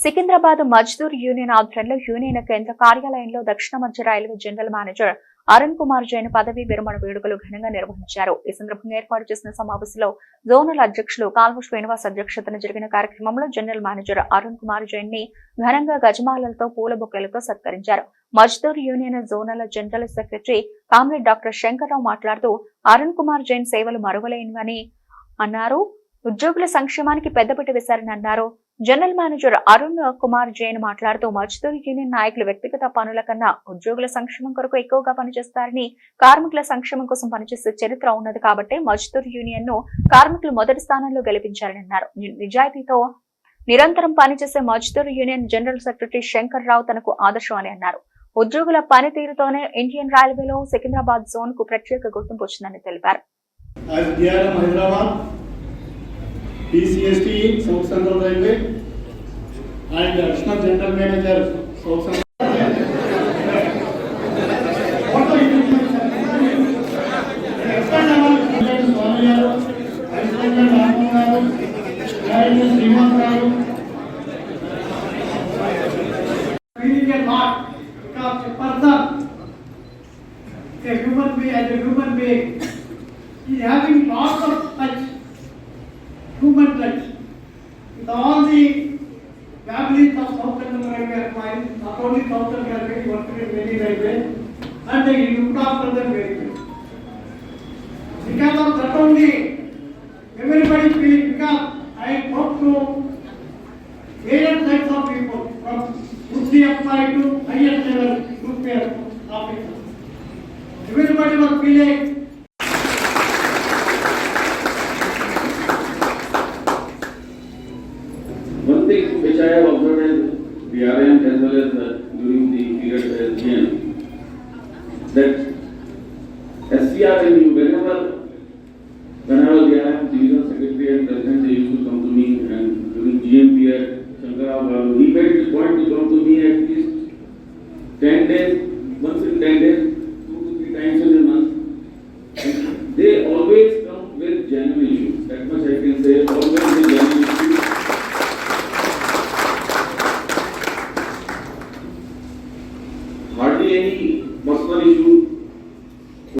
Secunderabad Mazdoor union ఆధ్వర్యంలో union కేంద్ర కార్యాలయంలో దక్షిణ మధ్య railway general manager Arun Kumar Jain పదవీ విరమణ వేడుకలు ఘనంగా నిర్వహించారు. ఈ సందర్భంగా ఏర్పాటు చేసిన సమావేశంలో జోనల్ అధ్యక్షులు కాల్వ శ్రీనివాస్ అధ్యక్షతన జరిగిన కార్యక్రమంలో జనరల్ మేనేజర్ అరుణ్ కుమార్ జైన్ ని ఘనంగా గజమాలలతో పూల బొకేలతో సత్కరించారు. Mazdoor union zonal general secretary comrade doctor Shankarrao మాట్లాడుతూ అరుణ్ కుమార్ జైన్ సేవలు మరువలేనివని అన్నారు. ఉద్యోగుల సంక్షేమానికి పెద్దపీట వేశారని అన్నారు. జనరల్ మేనేజర్ అరుణ్ కుమార్ జైన్ మాట్లాడుతూ మజ్దూర్ యూనియన్ నాయకులు వ్యక్తిగత పనుల కన్నా ఉద్యోగుల సంక్షేమం కొరకు ఎక్కువగా పనిచేస్తారని, కార్మికుల సంక్షేమం కోసం పనిచేసే చరిత్ర ఉన్నది కాబట్టి మజ్దూర్ యూనియన్ ను కార్మికులు మొదటి స్థానంలో గెలిపించారని అన్నారు. నిజాయితీతో నిరంతరం పనిచేసే Mazdoor union general secretary Shankar Rao తనకు ఆదర్శం అని అన్నారు. ఉద్యోగుల పనితీరుతోనే ఇండియన్ రైల్వేలో సికింద్రాబాద్ జోన్ కు ప్రత్యేక గుర్తింపు వచ్చిందని తెలిపారు. DCST South Central Railway and Additional General Manager South Central human being is having lots of touch. Human touch with all the families of South Central Railway employees, not only South Central Railway, working in many railways, and they looked after them very well. Because of that only, everybody feeling, because I talk to various types of people, from Uchi apply to highest level group officers. Everybody was feeling. One thing which I have observed in the RIM as well as during the period as GM, that SCR and whenever when I was the RIM division secretary and president, they used to come to me, and during GM period, Shankar Rao, he made this point to come to me at least 10 days